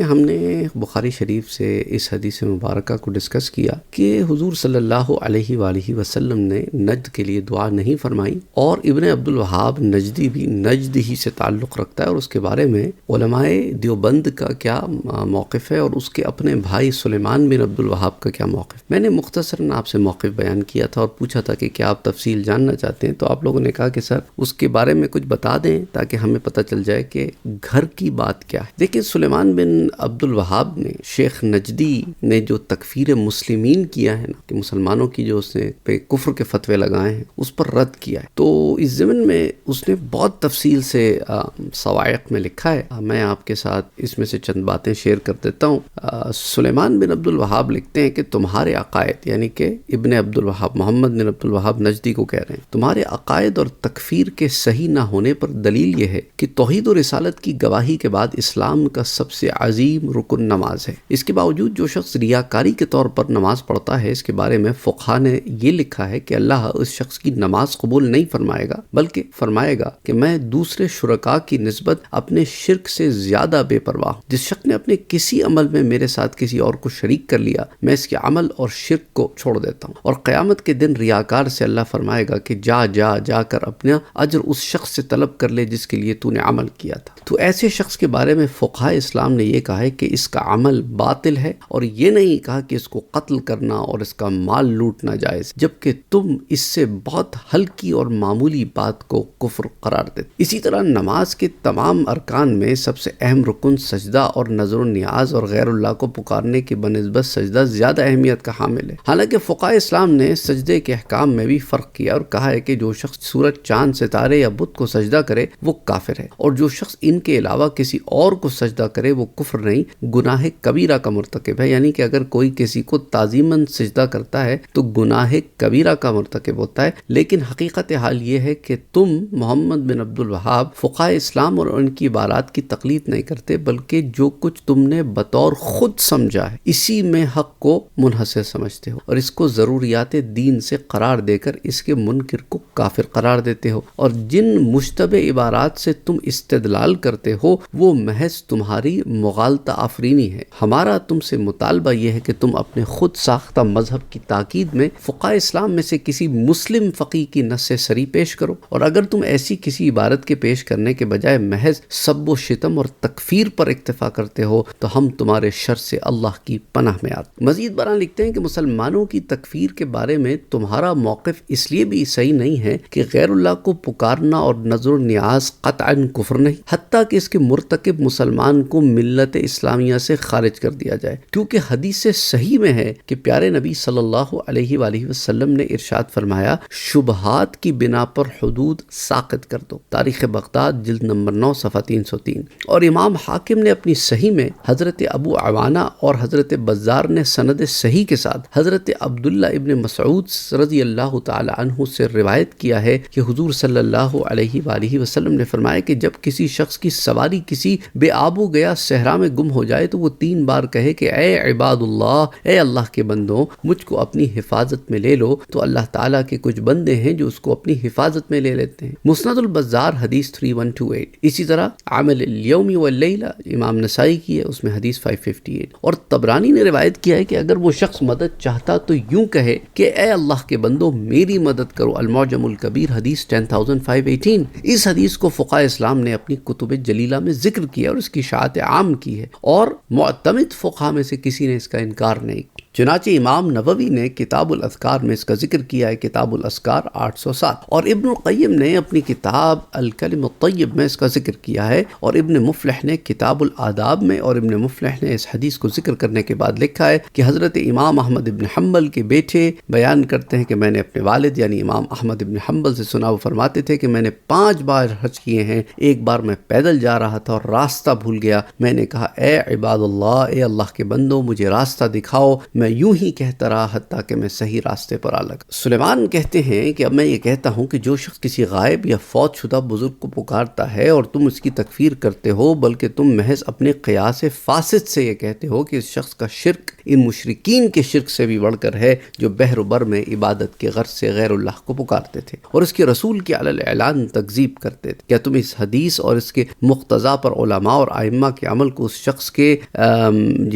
ہم نے بخاری شریف سے اس حدیث مبارکہ کو ڈسکس کیا کہ حضور صلی اللہ علیہ وآلہ وسلم نے نجد کے لیے دعا نہیں فرمائی، اور ابن عبد الوہاب نجدی بھی نجد ہی سے تعلق رکھتا ہے، اور اس کے بارے میں علماء دیوبند کا کیا موقف ہے اور اس کے اپنے بھائی سلیمان بن عبد الوہاب کا کیا موقف۔ میں نے مختصراً آپ سے موقف بیان کیا تھا اور پوچھا تھا کہ کیا آپ تفصیل جاننا چاہتے ہیں، تو آپ لوگوں نے کہا کہ سر اس کے بارے میں کچھ بتا دیں تاکہ ہمیں پتہ چل جائے کہ گھر کی بات کیا ہے۔ دیکھیں، سلیمان بن عبد الوہاب نے شیخ نجدی نے جو تکفیر مسلمین کیا ہے نا، کہ مسلمانوں کی جو اس نے پہ کفر کے فتوے لگائے ہیں، اس پر رد کیا ہے، تو اس ضمن میں اس نے بہت تفصیل سے سوائق میں لکھا ہے۔ میں آپ کے ساتھ اس میں سے چند باتیں شیئر کر دیتا ہوں۔ سلیمان بن عبد الوہاب لکھتے ہیں کہ تمہارے عقائد، یعنی کہ ابن عبد الوہاب محمد بن عبد الوہاب نجدی کو کہہ رہے ہیں، تمہارے عقائد اور تکفیر کے صحیح نہ ہونے پر دلیل یہ ہے کہ توحید و رسالت کی گواہی کے بعد اسلام کا سب سے عظیم رکن نماز ہے۔ اس کے باوجود جو شخص ریاکاری کے طور پر نماز پڑھتا ہے، اس کے بارے میں فقہا نے یہ لکھا ہے کہ اللہ اس شخص کی نماز قبول نہیں فرمائے گا، بلکہ فرمائے گا کہ میں دوسرے شرکاء کی نسبت اپنے شرک سے زیادہ بے پرواہ ہوں۔ جس شخص نے اپنے کسی عمل میں میرے ساتھ کسی اور کو شریک کر لیا، میں اس کے عمل اور شرک کو چھوڑ دیتا ہوں۔ اور قیامت کے دن ریاکار سے اللہ فرمائے گا کہ جا کر اپنا اجر اس شخص سے طلب کر لے جس کے لیے تو نے عمل کیا تھا۔ تو ایسے شخص کے بارے میں فقہاء اسلام نے یہ کہا ہے کہ اس کا عمل باطل ہے، اور یہ نہیں کہا کہ اس کو قتل کرنا اور اس کا مال لوٹنا جائز، جبکہ تم اس سے بہت ہلکی اور معمولی بات کو کفر قرار دیتے۔ اسی طرح نماز کے تمام ارکان میں سب سے اہم رکن سجدہ اور نظر و نیاز اور غیر اللہ کو پکارنے کے بنسبت سجدہ زیادہ اہمیت کا حامل ہے۔ حالانکہ فقہاء اسلام نے سجدے کے احکام میں بھی فرق کیا اور کہا ہے کہ جو شخص سورج، چاند، ستارے یا بت کو سجدہ کرے وہ کافر ہے، اور جو شخص ان کے علاوہ کسی اور کو سجدہ کرے وہ کفر نہیں، گناہ کبیرہ کا مرتکب ہے۔ یعنی کہ اگر کوئی کسی کو تعظیماً سجدہ کرتا ہے تو گناہ کبیرہ کا مرتکب ہوتا ہے، لیکن حقیقت حال یہ ہے کہ تم محمد بن عبد الوہاب فقہاء اسلام اور ان کی عبارات کی تقلید نہیں کرتے، بلکہ جو کچھ تم نے بطور خود سمجھا ہے اسی میں حق کو منحصر سمجھتے ہو، اور اس کو ضروریات دین سے قرار دے کر اس کے منکر کو کافر قرار دیتے ہو، اور جن مشتبہ عبارات سے تم استدلال کرتے ہو وہ محض تمہاری مغالطہ آفرینی ہے۔ ہمارا تم سے مطالبہ یہ ہے کہ تم اپنے خود ساختہ مذہب کی تاکید میں فقہاء اسلام میں سے کسی مسلم فقیہ کی نص سری پیش کرو، اور اگر تم ایسی کسی عبارت کے پیش کرنے کے بجائے محض سب و شتم اور تکفیر پر اکتفا کرتے ہو تو ہم تمہارے شر سے اللہ کی پناہ میں آتے۔ مزید برآں لکھتے ہیں کہ مسلمانوں کی تکفیر کے بارے میں تمہارا موقف اس لیے بھی صحیح نہیں ہے کہ غیر اللہ کو پکارنا اور نظر و نیاز قطعاً کفر نہیں، حتیٰ کہ اس کے مرتکب مسلمان کو ملت اسلامیہ سے خارج کر دیا جائے، کیونکہ حدیث صحیح میں ہے کہ پیارے نبی صلی اللہ علیہ وآلہ وسلم نے ارشاد فرمایا، شبہات کی بنا پر حدود ساقط کر دو۔ تاریخ بغداد جلد نمبر 9 صفحہ 303۔ اور امام حاکم نے اپنی صحیح میں حضرت ابو عوانہ اور حضرت بزار نے سند صحیح کے ساتھ حضرت عبداللہ ابن مسعود رضی اللہ تعالی عنہ سے روایت کیا ہے کہ حضور صلی اللہ علیہ وآلہ وسلم نے فرمایا کہ جب کسی شخص کی سواری کسی بے آب و گیا صحرا میں گم ہو جائے تو وہ 3 بار کہے کہ اے عباد اللہ، اے اللہ کے بندوں، مجھ کو اپنی حفاظت میں لے لو، تو اللہ تعالیٰ کے کچھ بندے ہیں جو اس کو اپنی حفاظت میں لے لیتے ہیں۔ مسند البزار حدیث 3128۔ اسی طرح عمل الیوم واللیلہ امام نسائی کی ہے، اس میں حدیث 558۔ اور طبرانی نے روایت کیا ہے کہ اگر وہ شخص مدد چاہتا تو یوں کہے کہ اے اللہ کے بندوں میری مدد کرو، المعجم الکبیر حدیث 10518۔ اس حدیث کو فقہاء اسلام نے اپنی کتب جلیلہ میں ذکر کیا اور اس کی اشاعت عام کی ہے، اور معتمد فقہاء میں سے کسی نے اس کا انکار نہیں کیا۔ چنانچہ امام نووی نے کتاب الاذکار میں اس کا ذکر کیا ہے، کتاب الاذکار 807، اور ابن القیم نے اپنی کتاب الکلم الطیب میں اس کا ذکر کیا ہے، اور ابن مفلح نے کتاب الآداب میں، اور ابن مفلح نے اس حدیث کو ذکر کرنے کے بعد لکھا ہے کہ حضرت امام احمد ابن حنبل کے بیٹے بیان کرتے ہیں کہ میں نے اپنے والد یعنی امام احمد ابن حنبل سے سنا، وہ فرماتے تھے کہ میں نے 5 بار حج کیے ہیں، ایک بار میں پیدل جا رہا تھا اور راستہ بھول گیا، میں نے کہا اے عباد اللہ، اے اللہ کے بندوں مجھے راستہ دکھاؤ، میں یوں ہی کہتا رہا حتیٰ کہ میں صحیح راستے پر آ لگا۔ سلیمان کہتے ہیں کہ اب میں یہ کہتا ہوں کہ جو شخص کسی غائب یا فوت شدہ بزرگ کو پکارتا ہے اور تم اس کی تکفیر کرتے ہو، بلکہ تم محض اپنے قیاس فاسد سے یہ کہتے ہو کہ اس شخص کا شرک ان مشرکین کے شرک سے بھی بڑھ کر ہے جو بحر و بر میں عبادت کے غرض سے غیر اللہ کو پکارتے تھے اور اس کے رسول کی علی الاعلان تکذیب کرتے تھے۔ کیا تم اس حدیث اور اس کے مقتضا پر علماء اور ائمہ کے عمل کو اس شخص کے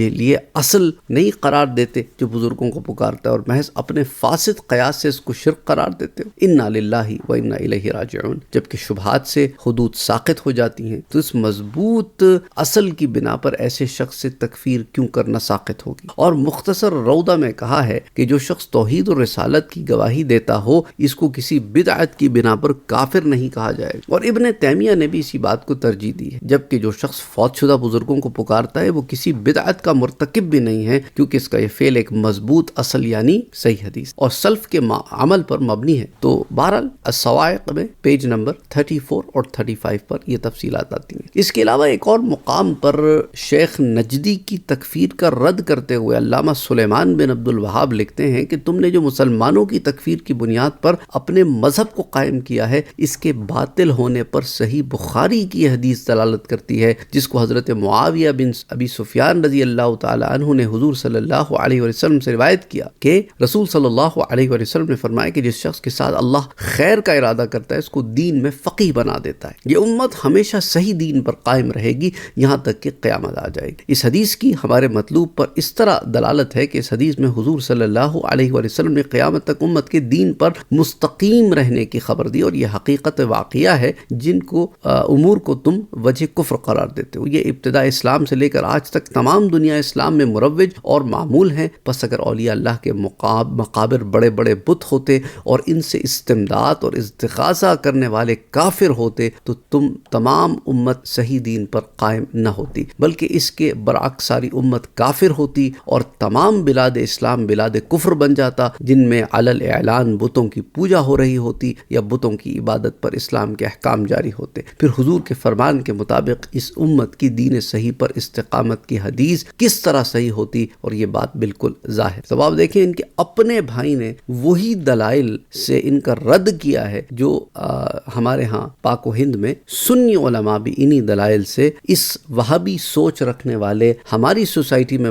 لیے اصل نہیں قرار دیتے جو بزرگوں کو پکارتا ہے اور محض اپنے فاسد قیاس سے اس کو شرک قرار دیتے ہو؟ انا للہ و انا الیہ راجعون۔ جبکہ شبہات سے حدود ساقط ہو جاتی ہیں تو اس مضبوط اصل کی بنا پر ایسے شخص سے تکفیر کیوں کرنا ساقط ہوگی؟ اور مختصر روضہ میں کہا ہے کہ جو شخص توحید اور رسالت کی گواہی دیتا ہو اس کو کسی بدعت کی بنا پر کافر نہیں کہا جائے، اور ابن تیمیہ نے بھی اسی بات کو ترجیح دی ہے۔ جبکہ جو شخص فوت شدہ بزرگوں کو پکارتا ہے وہ کسی بدعت کا مرتکب بھی نہیں ہے، کیونکہ اس کا یہ فعل ایک مضبوط اصل یعنی صحیح حدیث اور سلف کے عمل پر مبنی ہے۔ تو بہرحال الصواعق میں پیج نمبر 34 اور 35 پر یہ تفصیلات آتی ہیں۔ اس کے علاوہ ایک اور مقام پر شیخ نجدی کی تکفیر کا رد کرتے ہوئے علامہ سلیمان بن عبد الوہاب لکھتے ہیں کہ تم نے جو مسلمانوں کی تکفیر کی بنیاد پر اپنے مذہب کو قائم کیا ہے، اس کے باطل ہونے پر صحیح بخاری کی حدیث دلالت کرتی ہے، جس کو حضرت معاویہ بن ابی سفیان رضی اللہ تعالی عنہ نے حضور صلی اللہ علیہ وسلم سے روایت کیا کہ رسول صلی اللہ علیہ وسلم نے فرمایا کہ جس شخص کے ساتھ اللہ خیر کا ارادہ کرتا ہے اس کو دین میں فقیہ بنا دیتا ہے۔ یہ امت ہمیشہ صحیح دین پر قائم رہے گی یہاں تک کہ قیامت آ جائے گی۔ اس حدیث کی ہمارے مطلوب پر اس طرح دلالت ہے کہ اس حدیث میں حضور صلی اللہ علیہ وسلم نے قیامت تک امت کے دین پر مستقیم رہنے کی خبر دی، اور یہ حقیقت واقعہ ہے جن کو امور کو تم وجہ کفر قرار دیتے ہو۔ یہ ابتدا اسلام سے لے کر آج تک تمام دنیا اسلام میں مروج اور معمول ہیں۔ پس اگر اولیاء اللہ کے مقابر بڑے بڑے بت ہوتے اور ان سے استمداد اور استغاثہ کرنے والے کافر ہوتے تو تم تمام امت صحیح دین پر قائم نہ ہوتی، بلکہ اس کے برعکس ساری امت کافر ہوتی اور تمام بلاد اسلام بلاد کفر بن جاتا، جن میں علی الاعلان بتوں کی پوجا ہو رہی ہوتی یا بتوں کی عبادت پر اسلام کے احکام جاری ہوتے۔ پھر حضور کے فرمان کے مطابق اس امت کی دین صحیح پر استقامت کی حدیث کس طرح صحیح ہوتی؟ اور یہ بات بالکل ظاہر۔ تو آپ دیکھیں ان کے اپنے بھائی نے وہی دلائل سے ان کا رد کیا ہے جو ہمارے ہاں پاک و ہند میں سنی علماء بھی انہی دلائل سے اس وہابی سوچ رکھنے والے ہماری سوسائٹی میں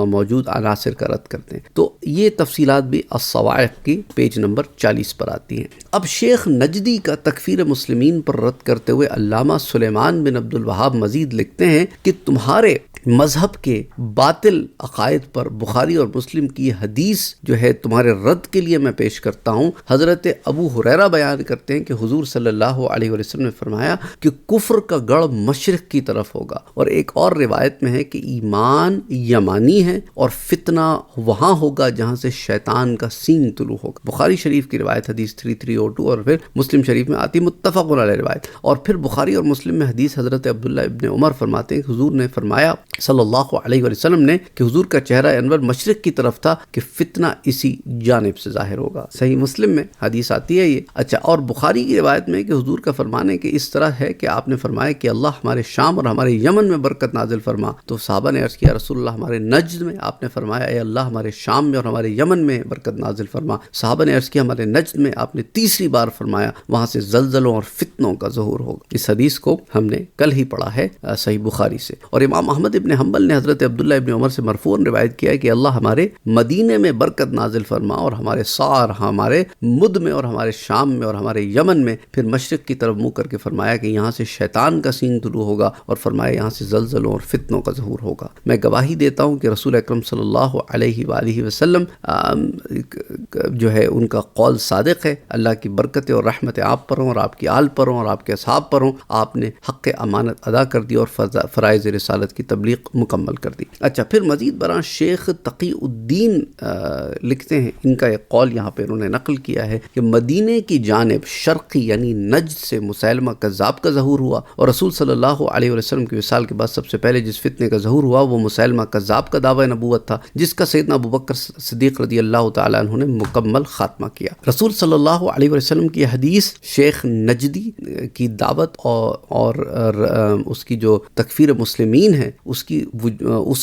موجود عناصر کا رد کرتے ہیں۔ تو یہ تفصیلات بھی الصواعق کی پیج نمبر 40 پر آتی ہیں۔ اب شیخ نجدی کا تکفیر مسلمین پر رد کرتے ہوئے علامہ سلیمان بن عبد الوہاب مزید لکھتے ہیں کہ تمہارے مذہب کے باطل عقائد پر بخاری اور مسلم کی حدیث جو ہے تمہارے رد کے لیے میں پیش کرتا ہوں۔ حضرت ابو ہریرہ بیان کرتے ہیں کہ حضور صلی اللہ علیہ وسلم نے فرمایا کہ کفر کا گڑھ مشرق کی طرف ہوگا، اور ایک اور روایت میں ہے کہ ایمان یمانی ہے اور فتنہ وہاں ہوگا جہاں سے شیطان کا سینگ طلوع ہوگا۔ بخاری شریف کی روایت حدیث 3302 اور پھر مسلم شریف میں آتی متفق علیہ روایت، اور پھر بخاری اور مسلم میں حدیث حضرت عبداللہ ابن عمر فرماتے ہیں کہ حضور نے فرمایا صلی اللہ علیہ وسلم نے کہ حضور کا چہرہ انور مشرق کی طرف تھا کہ فتنہ اسی جانب سے ظاہر ہوگا۔ صحیح مسلم میں حدیث آتی ہے یہ۔ اچھا، اور بخاری کی روایت میں کہ حضور کا فرمانے کہ اس طرح ہے کہ آپ نے فرمایا کہ اللہ ہمارے شام اور ہمارے یمن میں برکت نازل فرما، تو صحابہ نے عرض کیا رسول اللہ ہمارے نجد میں، آپ نے فرمایا اے اللہ ہمارے شام میں اور ہمارے یمن میں برکت نازل فرما۔ صحابہ نے عرض کیا ہمارے نجد میں، آپ نے تیسری بار فرمایا وہاں سے زلزلوں اور فتنوں کا ظہور ہوگا۔ اس حدیث کو ہم نے کل ہی پڑھا ہے صحیح بخاری سے۔ اور امام احمد ابن حنبل نے حضرت عبداللہ ابن عمر سے مرفوعاً روایت کیا ہے کہ اللہ ہمارے مدینے میں برکت نازل فرما اور ہمارے سار ہمارے مد میں اور ہمارے شام میں اور ہمارے یمن میں، پھر مشرق کی طرف منہ کر کے فرمایا کہ یہاں سے شیطان کا سینگ طلوع ہوگا، اور فرمایا یہاں سے زلزلوں اور فتنوں کا ظہور ہوگا۔ میں گواہی دیتا ہوں کہ رسول اکرم صلی اللہ علیہ وآلہ وسلم جو ہے ان کا قول صادق ہے۔ اللہ کی برکتیں اور رحمتیں آپ پر ہوں اور آپ کی آل پر ہوں اور آپ کے اصحاب پر ہوں۔ آپ نے حق امانت ادا کر دی اور فرائض رسالت کی تبلیغ مکمل کر دی۔ اچھا، پھر مزید برآں شیخ تقی الدین لکھتے ہیں، ان کا ایک قول یہاں پہ انہوں نے نقل کیا ہے کہ مدینے کی جانب شرقی یعنی نجد سے مسیلمہ کذاب کا ظہور ہوا، اور رسول صلی اللہ علیہ وسلم کی وصال کے بعد سب سے پہلے جس فتنے کا ظہور ہوا وہ مسیلمہ کذاب کا دعوی نبوت تھا، جس کا سیدنا ابوبکر صدیق رضی اللہ تعالیٰ عنہ نے مکمل خاتمہ کیا۔ رسول صلی اللہ علیہ وسلم کی حدیث شیخ نجدی کی دعوت اور اس کی جو تکفیر مسلمین ہے اس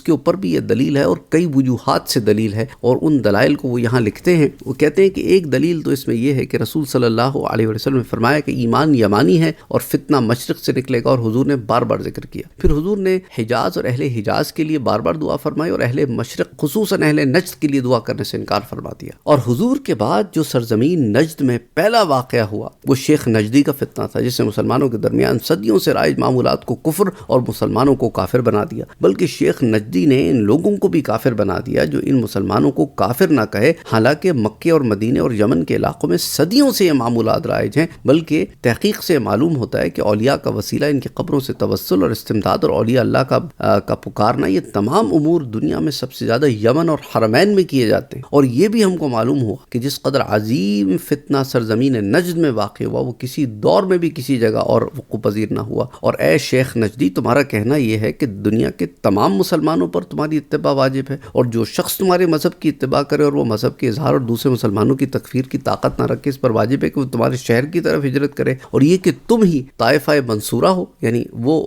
کے اوپر بھی یہ دلیل ہے، اور کئی وجوہات سے دلیل ہے، اور ان دلائل کو وہ یہاں لکھتے ہیں۔ وہ کہتے ہیں کہ ایک دلیل تو اس میں یہ ہے کہ رسول صلی اللہ علیہ وسلم نے فرمایا کہ ایمان یمانی ہے اور فتنہ مشرق سے نکلے گا، اور حضور نے بار بار ذکر کیا۔ پھر حضور نے حجاز اور اہل حجاز کے لیے بار بار دعا فرمائی، اور اہل مشرق خصوصاً اہل نجد کے لیے دعا کرنے سے انکار فرما دیا۔ اور حضور کے بعد جو سرزمین نجد میں پہلا واقعہ ہوا وہ شیخ نجدی کا فتنہ تھا، جس نے مسلمانوں کے درمیان صدیوں سے رائج معمولات کو کفر اور مسلمانوں کو کافر بنا دیا۔ بلکہ شیخ نجدی نے ان لوگوں کو بھی کافر بنا دیا جو ان مسلمانوں کو کافر نہ کہے، حالانکہ مکے اور مدینے اور یمن کے علاقوں میں صدیوں سے یہ معمولات رائج ہیں۔ بلکہ تحقیق سے معلوم ہوتا ہے کہ اولیاء کا وسیلہ ان کی قبروں سے توسل اور استمداد اور اولیاء اللہ کا پکارنا، یہ تمام امور دنیا میں سب سے زیادہ یمن اور حرمین میں کیے جاتے ہیں۔ اور یہ بھی ہم کو معلوم ہوا کہ جس قدر عظیم فتنہ سرزمین نجد میں واقع ہوا وہ کسی دور میں بھی کسی جگہ اور وقوع پذیر نہ ہوا۔ اور اے شیخ نجدی، تمہارا کہنا یہ ہے کہ دنیا کے تمام مسلمانوں پر تمہاری اتباع واجب ہے، اور جو شخص تمہارے مذہب کی اتباع کرے اور وہ مذہب کے اظہار اور دوسرے مسلمانوں کی تکفیر کی طاقت نہ رکھے، اس پر واجب ہے کہ وہ تمہارے شہر کی طرف ہجرت کرے، اور یہ کہ تم ہی طائفہ منصورہ ہو، یعنی وہ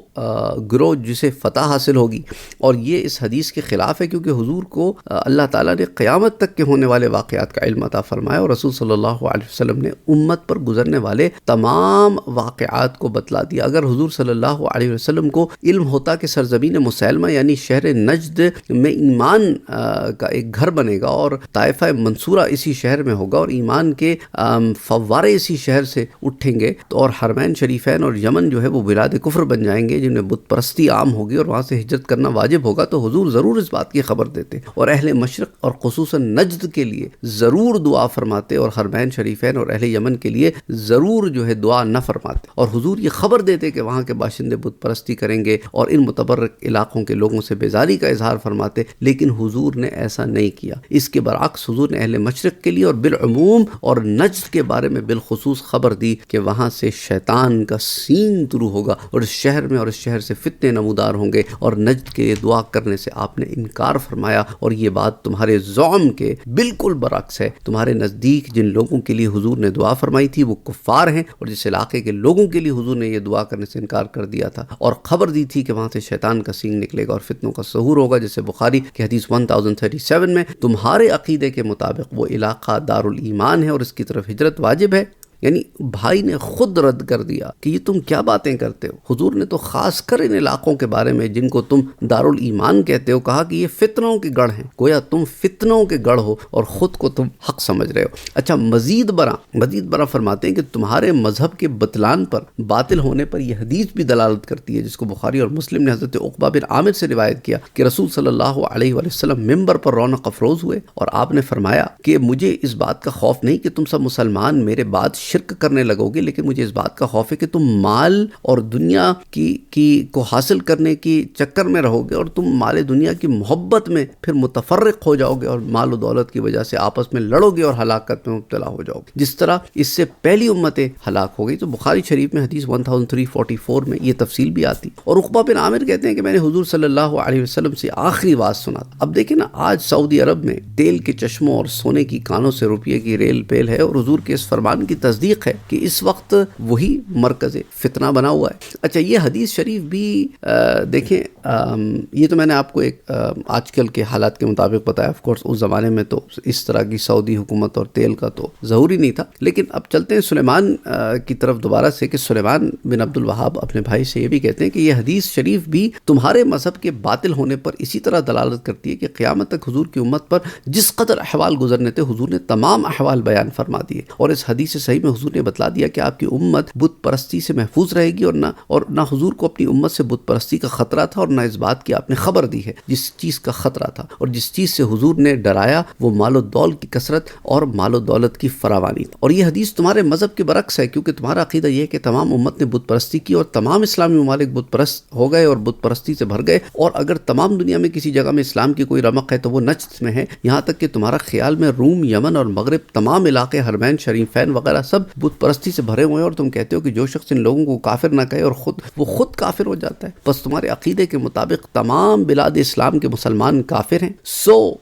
گروہ جسے فتح حاصل ہوگی۔ اور یہ اس حدیث کے خلاف ہے، کیونکہ حضور کو اللہ تعالیٰ نے قیامت تک کے ہونے والے واقعات کا علم عطا فرمایا، اور رسول صلی اللہ علیہ وسلم نے امت پر گزرنے والے تمام واقعات کو بتلا دیا۔ اگر حضور صلی اللہ علیہ وسلم کو علم ہوتا کہ سرزمین مسلمہ یعنی شہر نجد میں ایمان کا ایک گھر بنے گا اور طائفہ منصورہ اسی شہر میں ہوگا اور ایمان کے فوارے اسی شہر سے اٹھیں گے، تو اور حرمین شریفین اور یمن جو ہے وہ بلاد کفر بن جائیں گے جن میں بت پرستی عام ہوگی اور وہاں سے ہجرت کرنا واجب ہوگا، تو حضور ضرور اس بات کی خبر دیتے اور اہل مشرق اور خصوصاً نجد کے لیے ضرور دعا فرماتے، اور حرمین شریفین اور اہل یمن کے لیے ضرور جو ہے دعا نہ فرماتے، اور حضور یہ خبر دیتے کہ وہاں کے باشندے بت پرستی کریں گے اور ان متبرک علاقوں کے لوگوں سے بیزاری کا اظہار فرماتے، لیکن حضور نے ایسا نہیں کیا۔ اس کے برعکس حضور نے اہل مشرق کے لیے اور بالعموم اور نجد کے بارے میں بالخصوص خبر دی کہ وہاں سے شیطان کا سین طلوع ہوگا اور اس شہر میں اور اس شہر سے فتنے نمودار ہوں گے، اور نجد کے لیے دعا کرنے سے آپ نے انکار فرمایا، اور یہ بات تمہارے زعم کے بالکل برعکس ہے۔ تمہارے نزدیک جن لوگوں کے لیے حضور نے دعا فرمائی تھی وہ کفار ہیں، اور جس علاقے کے لوگوں کے لیے حضور نے یہ دعا کرنے سے انکار کر دیا تھا اور خبر دی تھی کہ وہاں سے شیطان کا سینگ نکلے گا اور فتنوں کا ظہور ہوگا، جیسے بخاری کی حدیث 1037 میں تمہارے عقیدے کے مطابق وہ علاقہ دارالایمان ہے اور اس کی طرف ہجرت واجب ہے۔ یعنی بھائی نے خود رد کر دیا کہ یہ تم کیا باتیں کرتے ہو۔ حضور نے تو خاص کر ان علاقوں کے بارے میں جن کو تم دارالایمان کہتے ہو کہا کہ یہ فتنوں کے گڑھ ہیں، گویا تم فتنوں کے گڑھ ہو اور خود کو تم حق سمجھ رہے ہو۔ اچھا، مزید برآں فرماتے ہیں کہ تمہارے مذہب کے بطلان پر، باطل ہونے پر یہ حدیث بھی دلالت کرتی ہے، جس کو بخاری اور مسلم نے حضرت عقبہ بن عامر سے روایت کیا کہ رسول صلی اللہ علیہ وآلہ وسلم ممبر پر رونق افروز ہوئے اور آپ نے فرمایا کہ مجھے اس بات کا خوف نہیں کہ تم سب مسلمان میرے بعد شرک کرنے لگو گے، لیکن مجھے اس بات کا خوف ہے کہ تم مال اور دنیا کو حاصل کرنے کی چکر میں رہو گے اور تم مال دنیا کی محبت میں پھر متفرق ہو جاؤ گے اور مال و دولت کی وجہ سے آپس میں لڑو گے اور ہلاکت میں مبتلا ہو جاؤ گے، جس طرح اس سے پہلی امتیں ہلاک ہو گئی۔ تو بخاری شریف میں حدیث 1344 میں یہ تفصیل بھی آتی، اور عقبہ بن عامر کہتے ہیں کہ میں نے حضور صلی اللہ علیہ وسلم سے آخری بات سنا تھا۔ اب دیکھیں نا، آج سعودی عرب میں تیل کے چشموں اور سونے کی کانوں سے روپیے کی ریل پیل ہے، اور حضور کے اس فرمان کی تصدیق ہے کہ اس وقت وہی مرکز فتنہ بنا ہوا ہے۔ اچھا، یہ حدیث شریف بھی دیکھیں، یہ تو میں نے آپ کو ایک آج کل کے حالات کے مطابق بتایا، آف کورس اس زمانے میں تو اس طرح کی سعودی حکومت اور تیل کا تو ضروری نہیں تھا، لیکن اب چلتے ہیں سلیمان کی طرف دوبارہ سے، کہ سلیمان بن عبد الوہاب اپنے بھائی سے یہ بھی کہتے ہیں کہ یہ حدیث شریف بھی تمہارے مذہب کے باطل ہونے پر اسی طرح دلالت کرتی ہے کہ قیامت تک حضور کی امت پر جس قدر احوال گزرنے تھے حضور نے تمام احوال بیان فرما دیے، اور اس حدیث صحیح میں حضور نے بتلا دیا کہ آپ کی امت بت پرستی سے محفوظ رہے گی، اور نہ حضور کو اپنی امت سے بت پرستی کا خطرہ تھا، اور نہ اس بات کی آپ نے خبر دی ہے جس چیز کا خطرہ تھا، اور جس چیز سے حضور نے ڈرایا وہ مال و دولت کی کثرت اور مال و دولت کی فراوانی تھی۔ اور یہ حدیث تمہارے مذہب کے برعکس ہے، کیونکہ تمہارا عقیدہ یہ ہے کہ تمام امت نے بت پرستی کی اور تمام اسلامی ممالک بت پرست ہو گئے اور بت پرستی سے بھر گئے، اور اگر تمام دنیا میں کسی جگہ میں اسلام کی کوئی رمق ہے تو وہ نجد میں ہے، یہاں تک کہ تمہارا خیال میں روم، یمن اور مغرب تمام علاقے حرمین شریفین وغیرہ سب مذہب بت پرستی سے بھرے ہوئے ہیں، اور تم کہتے ہو کہ جو شخص ان لوگوں کو کافر نہ کہے اور وہ خود کافر ہو جاتا ہے، بس تمہارے عقیدے کے مطابق تمام بلاد اسلام کے مسلمان کافر ہیں.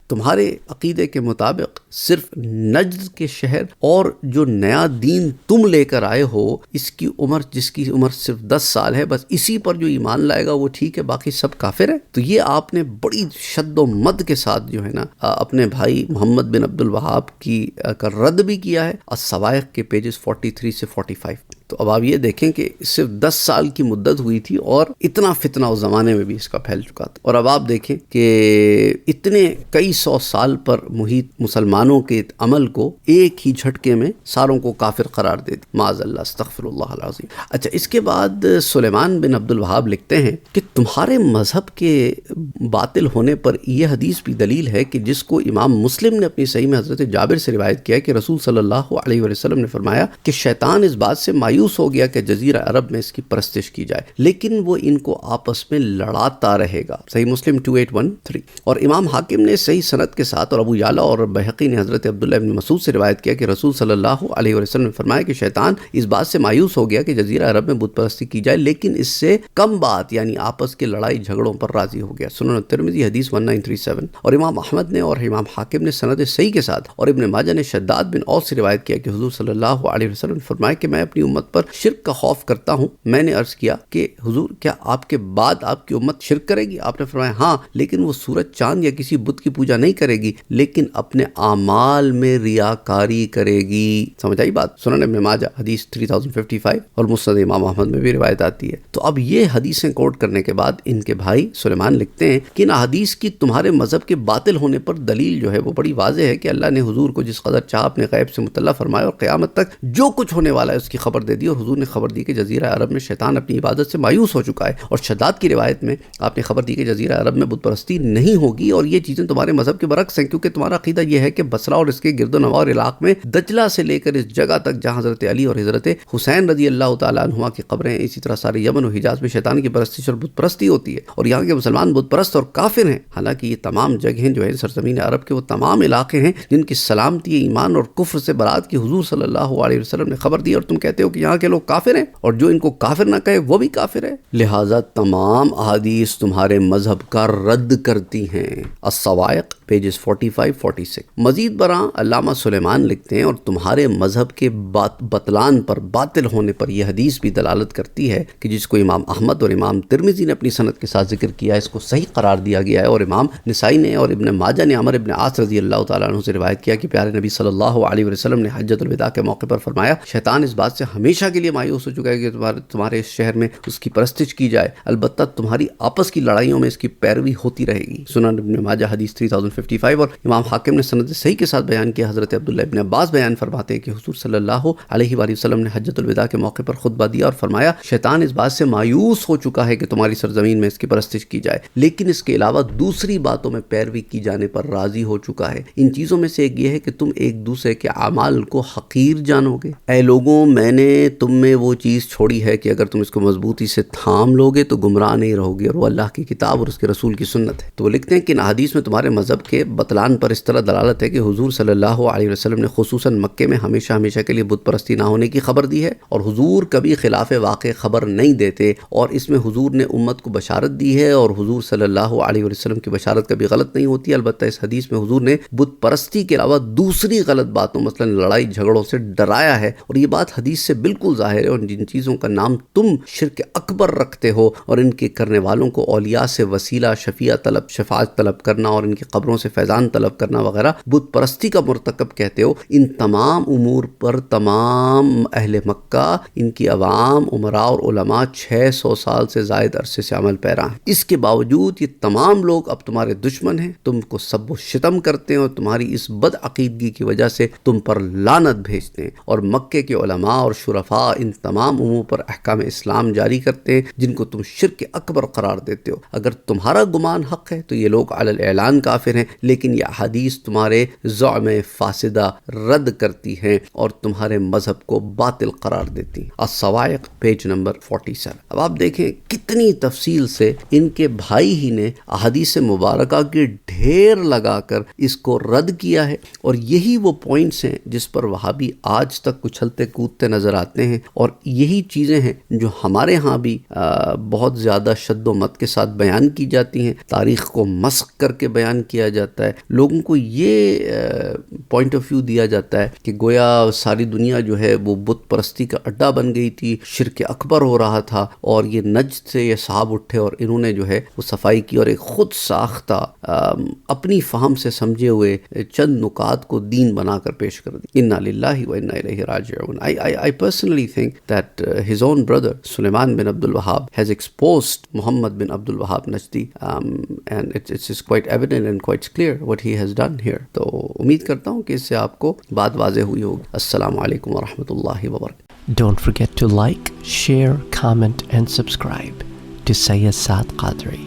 تمہارے عقیدے کے مطابق صرف نجد کے شہر اور جو نیا دین تم لے کر آئے ہو اس کی عمر، جس کی عمر صرف 10 سال ہے، بس اسی پر جو ایمان لائے گا وہ ٹھیک ہے، باقی سب کافر ہیں. تو یہ آپ نے بڑی شد و مد کے ساتھ جو ہے نا اپنے بھائی محمد بن عبد الوہاب کی کا رد بھی کیا ہے الصواعق کے پیجز 43 سے 45. تو اب آپ یہ دیکھیں کہ صرف 10 سال کی مدت ہوئی تھی اور اتنا فتنہ اس زمانے میں بھی اس کا پھیل چکا تھا. اور اب آپ دیکھیں کہ اتنے کئی 100 سال پر محیط مسلمانوں کے عمل کو ایک ہی جھٹکے میں ساروں کو کافر قرار دے دی. معاذ اللہ، استغفر اللہ العظیم. اچھا، اس کے بعد سلیمان بن عبد الوہاب لکھتے ہیں کہ تمہارے مذہب کے باطل ہونے پر یہ حدیث بھی دلیل ہے کہ جس کو امام مسلم نے اپنی صحیح میں حضرت جابر سے روایت کیا کہ رسول صلی اللہ علیہ وسلم نے فرمایا کہ شیطان اس بات سے مایوس ہو گیا کہ جزیرہ عرب میں اس کی پرستش کی جائے، لیکن وہ ان کو آپس میں لڑاتا رہے گا. صحیح مسلم 2813. اور امام حاکم نے صحیح سند کے ساتھ اور ابو یعلا اور بہقی نے حضرت عبداللہ بن مسعود سے روایت کیا کہ رسول صلی اللہ علیہ وسلم نے فرمایا کہ شیطان اس بات سے مایوس ہو گیا کہ جزیرہ عرب میں بت پرستی کی جائے، لیکن اس سے کم بات یعنی آپس کے لڑائی جھگڑوں پر راضی ہو گیا. سنن ترمذی حدیث 1937. اور امام احمد نے اور امام حاکم نے سند صحیح کے ساتھ اور ابن ماجہ نے شداد بن اوس سے روایت کیا کہ حضور صلی اللہ علیہ وسلم نے فرمایا کہ میں اپنی امت پر شرک کا خوف کرتا ہوں. میں نے عرض کیا کہ حضور کیا آپ کے بعد آپ کی امت شرک کرے گی؟ آپ نے فرمایا ہاں، لیکن وہ سورج چاند یا کسی بت کی پوجا نہیں کرے گی، لیکن اپنے اعمال میں ریاکاری کرے گی. سمجھ آئی بات؟ سنن ابن ماجہ حدیث 3055 اور مسند امام احمد میں بھی روایت آتی ہے. تو اب یہ حدیثیں کوٹ کرنے کے بعد ان کے بھائی سلیمان لکھتے ہیں کہ ان حدیث کی تمہارے مذہب کے باطل ہونے پر دلیل جو ہے وہ بڑی واضح ہے کہ اللہ نے حضور کو جس قدر چاہ اپنے غیب سے مطلع فرمایا اور قیامت تک جو کچھ ہونے والا ہے اس کی خبر دے دی. اور حضور نے خبر دی کہ جزیرہ عرب میں شیطان اپنی عبادت سے مایوس ہو چکا ہے. اور شداد کی روایت میں آپ نے خبر دی کہ جزیرہ عرب میں بت پرستی نہیں ہوگی. اور یہ چیزیں تمہارے مذہب کے برعکس ہیں، کیونکہ تمہارا عقیدہ یہ ہے کہ بصرہ اور اس کے گرد و نواح علاقے میں دجلہ سے لے کر اس جگہ تک جہاں حضرت علی اور حضرت حسین رضی اللہ تعالیٰ عنہما کی قبریں، اسی طرح سارے یمن و حجاز میں شیطان کی پرستش اور بت پرستی ہوتی ہے، اور یہاں کے مسلمان بت پرست اور کافر ہیں. حالانکہ یہ تمام جگہیں جو ہے سرزمین عرب کے وہ تمام علاقے ہیں جن کی سلامتی ایمان اور کفر سے برات کی حضور صلی اللہ علیہ وسلم نے خبر دی، اور تم کہتے ہو کہ یہاں کے لوگ کافر ہیں، اور جو ان کو کافر نہ کہے وہ بھی کافر ہے. لہٰذا تمام احادیث تمہارے مذہب کا رد کرتی ہیں. الصواعق پیجز 45-46. مزید برآں علامہ سلیمان لکھتے ہیں اور تمہارے مذہب کے بطلان پر، باطل ہونے پر یہ حدیث بھی دلالت کرتی ہے کہ جس کو امام احمد اور امام ترمذی نے اپنی سند کے ساتھ ذکر کیا ہے، اس کو صحیح قرار دیا گیا ہے. اور امام نسائی نے اور ابن ماجہ نے عمر ابن عاص رضی اللہ تعالیٰ عنہ سے روایت کیا کہ پیارے نبی صلی اللہ علیہ وسلم نے حجۃ الوداع کے موقع پر فرمایا شیطان اس بات سے ہمیشہ کے لیے مایوس ہو چکا ہے کہ تمہارے اس شہر میں اس کی پرستش کی جائے، البتہ تمہاری آپس کی لڑائیوں میں اس کی پیروی ہوتی رہے گی. سنن ابن ماجہ حدیث 3055. اور امام حاکم نے سند صحیح کے ساتھ بیان کیا، حضرت عبداللہ ابن عباس بیان فرماتے ہیں کہ حضور صلی اللہ علیہ وآلہ وسلم نے حجۃ الوداع کے موقع پر خطبہ دیا اور فرمایا شیطان اس بات سے مایوس ہو چکا ہے کہ تمہاری سرزمین میں اس کی پرستش کی جائے، لیکن اس کے علاوہ دوسری باتوں میں پیروی کی جانے پر راضی ہو چکا ہے. ان چیزوں میں سے ایک یہ ہے کہ تم ایک دوسرے کے اعمال کو حقیر جانو گے. اے لوگوں، میں نے تم میں وہ چیز چھوڑی ہے کہ اگر تم اس کو مضبوطی سے تھام لو گے تو گمراہ نہیں رہو گے، اور وہ اللہ کی کتاب اور اس کے رسول کی سنت ہے. تو وہ لکھتے ہیں کہ ان حدیث میں تمہارے مذہب کے بطلان پر اس طرح دلالت ہے کہ حضور صلی اللہ علیہ وسلم نے خصوصاً مکے میں ہمیشہ ہمیشہ کے لیے بت پرستی نہ ہونے کی خبر دی ہے، اور حضور کبھی خلاف واقع خبر نہیں دیتے، اور اس میں حضور نے امت کو بشارت دی ہے، اور حضور صلی اللہ علیہ وسلم کی بشارت کبھی غلط نہیں ہوتی. البتہ اس حدیث میں حضور نے بت پرستی کے علاوہ دوسری غلط باتوں مثلا لڑائی جھگڑوں سے ڈرایا ہے، اور یہ بات حدیث سے بالکل ظاہر ہے. اور جن چیزوں کا نام تم شرک اکبر رکھتے ہو اور ان کے کرنے والوں کو اولیاء سے وسیلہ، شفاعت طلب کرنا اور ان کی قبروں سے فیضان طلب کرنا وغیرہ بت پرستی کا مرتکب کہتے ہو، ان تمام امور پر تمام اہل مکہ، ان کی عوام، عمراء اور علماء 600 سال سے زائد عرصے سے عمل پیرا ہیں. اس کے باوجود یہ تمام لوگ اب تمہارے دشمن ہیں، تم کو سب و شتم کرتے ہیں، اور تمہاری اس بد عقیدگی کی وجہ سے تم پر لعنت بھیجتے ہیں. اور مکے کے علماء اور شرفاء ان تمام امور پر احکام اسلام جاری کرتے ہیں جن کو تم شرک اکبر قرار دیتے ہو. اگر تمہارا گمان حق ہے تو یہ لوگ علی الاعلان کافر ہیں، لیکن یہ احادیث تمہارے زعم فاسدہ رد کرتی ہیں اور تمہارے مذہب کو باطل قرار دیتی ہیں۔ الصواعق پیج نمبر 47۔ اب آپ دیکھیں کتنی تفصیل سے ان کے بھائی ہی نے احادیث مبارکہ کے ڈھیر لگا کر اس کو رد کیا ہے، اور یہی وہ پوائنٹس ہیں جس پر وہابی آج تک اچھلتے کودتے نظر آتے ہیں، اور یہی چیزیں ہیں جو ہمارے ہاں بھی بہت زیادہ شد و مت کے ساتھ بیان کی جاتی ہیں، تاریخ کو مسخ کر کے بیان کیا جاتا ہے، لوگوں کو یہ پوائنٹ آف ویو دیا جاتا ہے کہ گویا ساری دنیا جو ہے وہ بت پرستی کا اڈا بن گئی تھی، شرک اکبر ہو رہا تھا، اور یہ نجد سے یہ صحاب اٹھے اور انہوں نے جو ہے وہ صفائی کی اور ایک خود ساختہ اپنی فہم سے سمجھے ہوئے چند نکات کو دین بنا کر پیش کر دی۔ انا للہ و انا الیہ راجعون۔ I personally think that his own brother Sulaiman bin Abdul Wahhab has exposed Muhammad bin Abdul Wahhab Najdi, and it's quite evident and quite clear what he has done here. تو امید کرتا ہوں کہ اس سے آپ کو بات واضح ہوئی ہوگی۔ السلام علیکم ورحمۃ اللہ وبرکاتہ۔ Don't forget to like, share, comment and subscribe to Sayyid Saad Qadri.